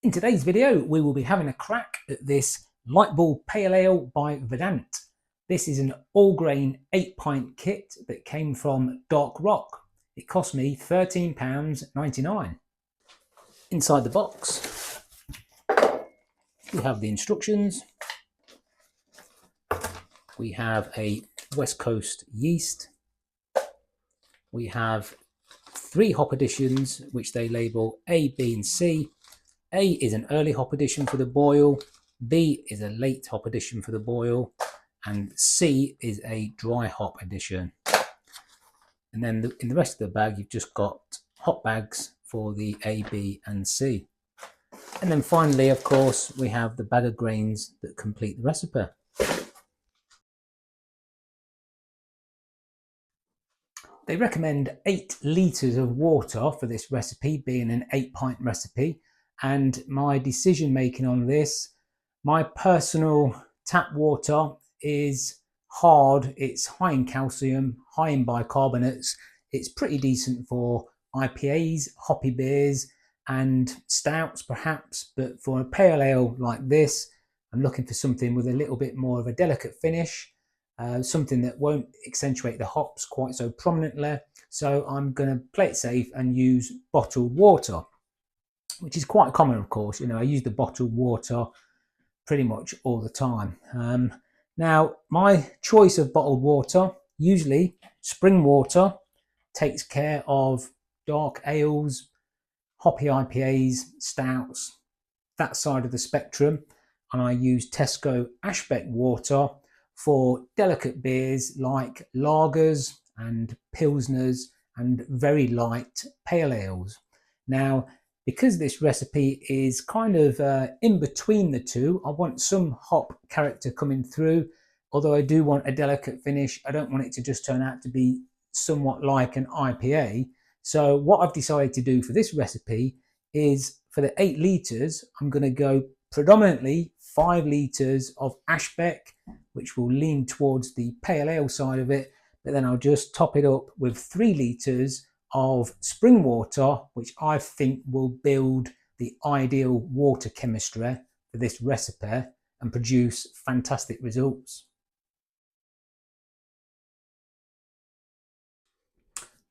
In today's video, we will be having a crack at this Light Bulb Pale Ale by Verdant. This is an all-grain 8-pint kit that came from Dark Rock. It cost me £13.99. Inside the box, we have the instructions. We have a West Coast yeast. We have 3 hop additions, which they label A, B and C. A is an early hop addition for the boil, B is a late hop addition for the boil, and C is a dry hop addition. And then in the rest of the bag, you've just got hop bags for the A, B and C. And then finally, of course, we have the bag of grains that complete the recipe. They recommend 8 litres of water for this recipe, being an 8-pint recipe. And my decision making on this, my personal tap water is hard. It's high in calcium, high in bicarbonates. It's pretty decent for IPAs, hoppy beers and stouts perhaps. But for a pale ale like this, I'm looking for something with a little bit more of a delicate finish. Something that won't accentuate the hops quite so prominently. So I'm going to play it safe and use bottled water, which is quite common, of course. You know, I use the bottled water pretty much all the time. Now, my choice of bottled water, usually spring water, takes care of dark ales, hoppy IPAs, stouts, that side of the spectrum. And I use Tesco Ashbeck water for delicate beers like lagers and pilsners and very light pale ales. Now, because this recipe is kind of in between the two, I want some hop character coming through. Although I do want a delicate finish, I don't want it to just turn out to be somewhat like an IPA. So what I've decided to do for this recipe is, for the 8 litres, I'm going to go predominantly 5 litres of Ashbeck, which will lean towards the pale ale side of it. But then I'll just top it up with 3 litres of spring water, which I think will build the ideal water chemistry for this recipe and produce fantastic results.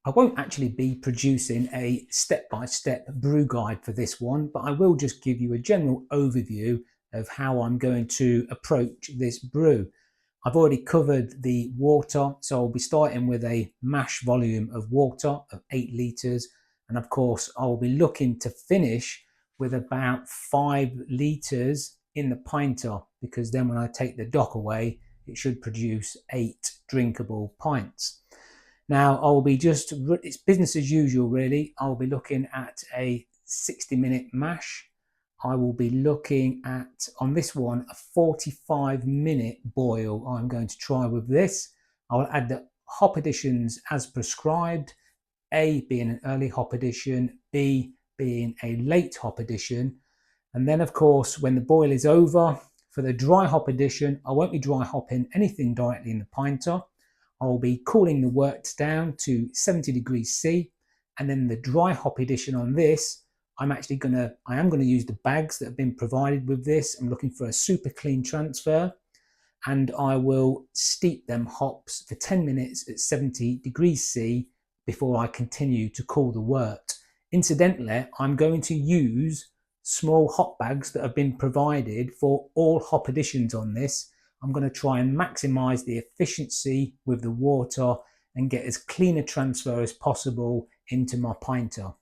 I won't actually be producing a step-by-step brew guide for this one, but I will just give you a general overview of how I'm going to approach this brew. I've already covered the water, so I'll be starting with a mash volume of water of 8 litres. And of course, I'll be looking to finish with about 5 litres in the pinter, because then when I take the dock away, it should produce 8 drinkable pints. Now, it's business as usual really. I'll be looking at a 60-minute mash. I will be looking at, on this one, a 45-minute boil I'm going to try with this. I'll add the hop additions as prescribed, A being an early hop addition, B being a late hop addition. And then, of course, when the boil is over, for the dry hop addition, I won't be dry hopping anything directly in the pinter. I'll be cooling the worts down to 70 degrees C. And then the dry hop addition on this, I am going to use the bags that have been provided with this. I'm looking for a super clean transfer, and I will steep them hops for 10 minutes at 70 degrees C before I continue to cool the wort. Incidentally, I'm going to use small hop bags that have been provided for all hop additions on this. I'm going to try and maximize the efficiency with the water and get as clean a transfer as possible into my pinter.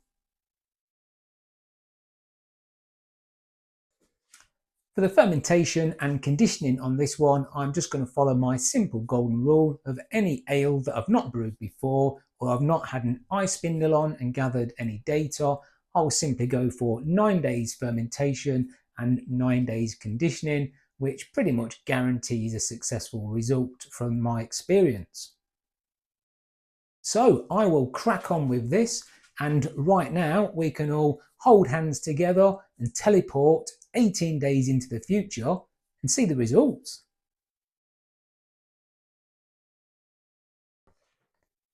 For the fermentation and conditioning on this one, I'm just going to follow my simple golden rule of any ale that I've not brewed before, or I've not had an ice spindle on and gathered any data. I'll simply go for 9 days fermentation and 9 days conditioning, which pretty much guarantees a successful result from my experience. So I will crack on with this, and right now we can all hold hands together and teleport 18 days into the future and see the results.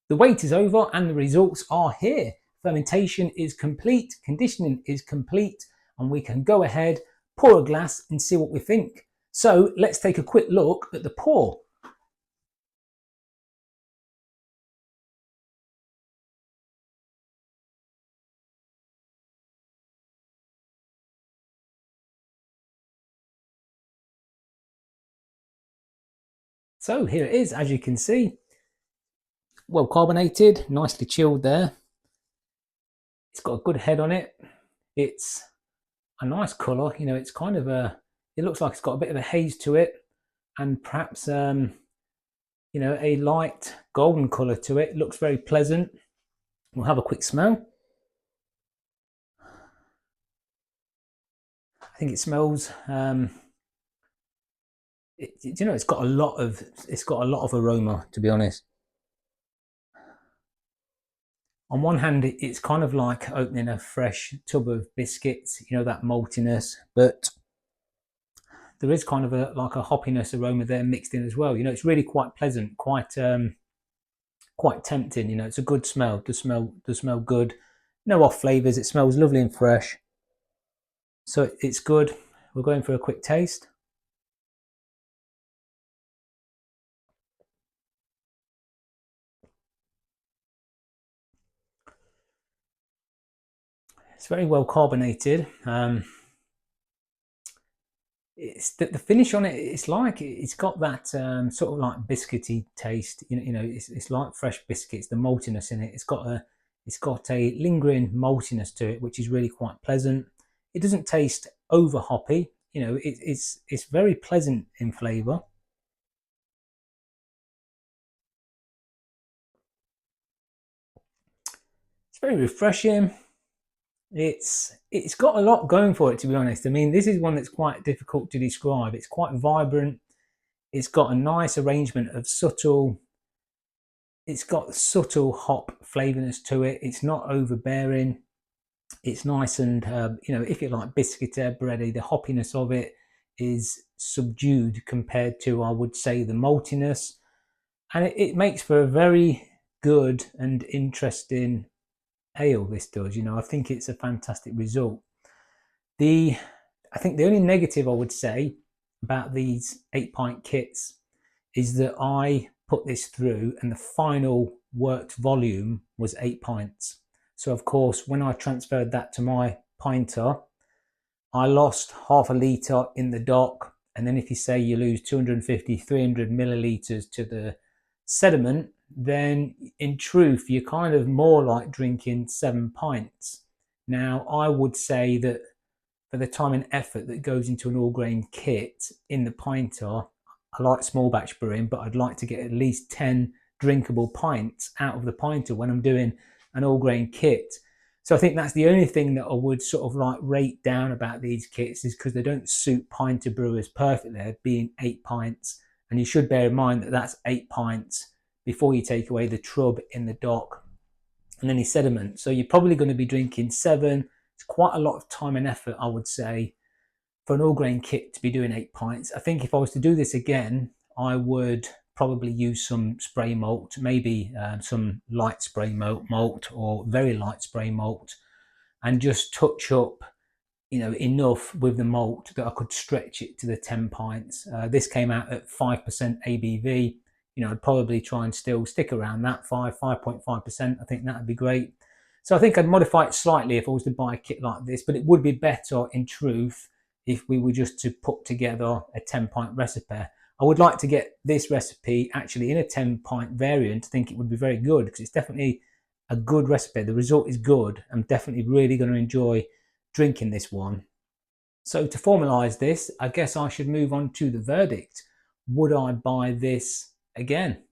The wait is over and the results are here. Fermentation is complete, conditioning is complete. and we can go ahead, pour a glass and see what we think. So let's take a quick look at the pour. So here it is, as you can see, well carbonated, nicely chilled there. It's got a good head on it. It's a nice colour, you know, it's kind of it looks like it's got a bit of a haze to it, and perhaps, you know, a light golden colour to it. It looks very pleasant. We'll have a quick smell. I think it smells, you know, it's got a lot of aroma, to be honest. On one hand, it's kind of like opening a fresh tub of biscuits, you know, that maltiness, but there is kind of like a hoppiness aroma there mixed in as well. You know, it's really quite pleasant, quite tempting. You know, it's a good smell. Does smell good. No off flavors. It smells lovely and fresh. So it's good. We're going for a quick taste. It's very well carbonated. It's the finish on it. It's like it's got that sort of like biscuity taste. You know, it's like fresh biscuits. The maltiness in it. It's got a lingering maltiness to it, which is really quite pleasant. It doesn't taste over hoppy. You know, it's very pleasant in flavour. It's very refreshing. It's got a lot going for it, to be honest. I mean, this is one that's quite difficult to describe. It's quite vibrant. It's got a nice arrangement of subtle. It's got subtle hop flavorness to it. It's not overbearing. It's nice and you know, if you like biscuity, bready, the hoppiness of it is subdued compared to, I would say, the maltiness, and it makes for a very good and interesting ale. This does, you know, I think it's a fantastic result. I think the only negative I would say about these 8-pint kits is that I put this through and the final worked volume was 8 pints. So of course, when I transferred that to my pinter, I lost half a litre in the dock. And then if you say you lose 250, 300 millilitres to the sediment, then in truth, you're kind of more like drinking 7 pints. Now, I would say that for the time and effort that goes into an all grain kit in the pinter, I like small batch brewing, but I'd like to get at least 10 drinkable pints out of the pinter when I'm doing an all grain kit. So I think that's the only thing that I would sort of like rate down about these kits, is because they don't suit pinter brewers perfectly, being 8 pints. And you should bear in mind that that's 8 pints before you take away the trub in the dock and any sediment. So you're probably going to be drinking 7. It's quite a lot of time and effort, I would say, for an all grain kit to be doing 8 pints. I think if I was to do this again, I would probably use some spray malt, maybe some light spray malt or very light spray malt, and just touch up, you know, enough with the malt that I could stretch it to the 10 pints. This came out at 5% ABV. You know, I'd probably try and still stick around that 5.5%. I think that would be great. So I think I'd modify it slightly if I was to buy a kit like this, but it would be better in truth if we were just to put together a 10-pint recipe. I would like to get this recipe actually in a 10-pint variant. I think it would be very good because it's definitely a good recipe. The result is good. I'm definitely really going to enjoy drinking this one. So to formalise this, I guess I should move on to the verdict. Would I buy this again?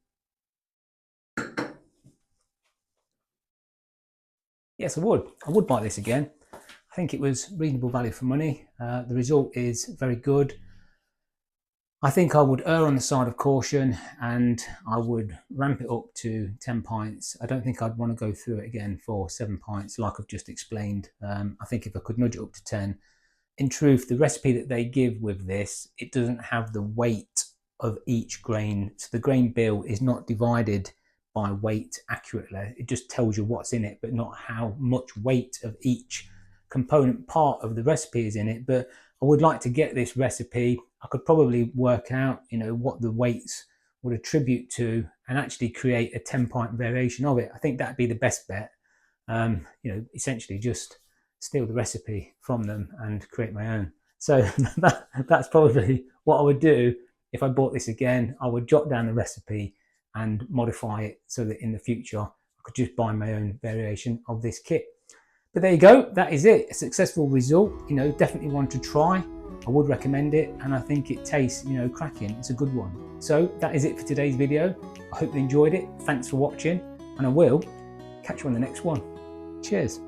Yes, I would. I would buy this again. I think it was reasonable value for money. The result is very good. I think I would err on the side of caution and I would ramp it up to 10 pints. I don't think I'd want to go through it again for 7 pints like I've just explained. I think if I could nudge it up to 10. In truth, the recipe that they give with this, it doesn't have the weight of each grain. So the grain bill is not divided by weight accurately. It just tells you what's in it, but not how much weight of each component part of the recipe is in it, but I would like to get this recipe. I could probably work out, you know, what the weights would attribute to and actually create a 10-pint variation of it. I think that'd be the best bet. You know, essentially just steal the recipe from them and create my own. So that's probably what I would do if I bought this again. I would jot down the recipe and modify it so that in the future I could just buy my own variation of this kit. But there you go, that is it. A successful result, you know, definitely one to try. I would recommend it, and I think it tastes, you know, cracking. It's a good one. So that is it for today's video. I hope you enjoyed it. Thanks for watching, and I will catch you on the next one. Cheers.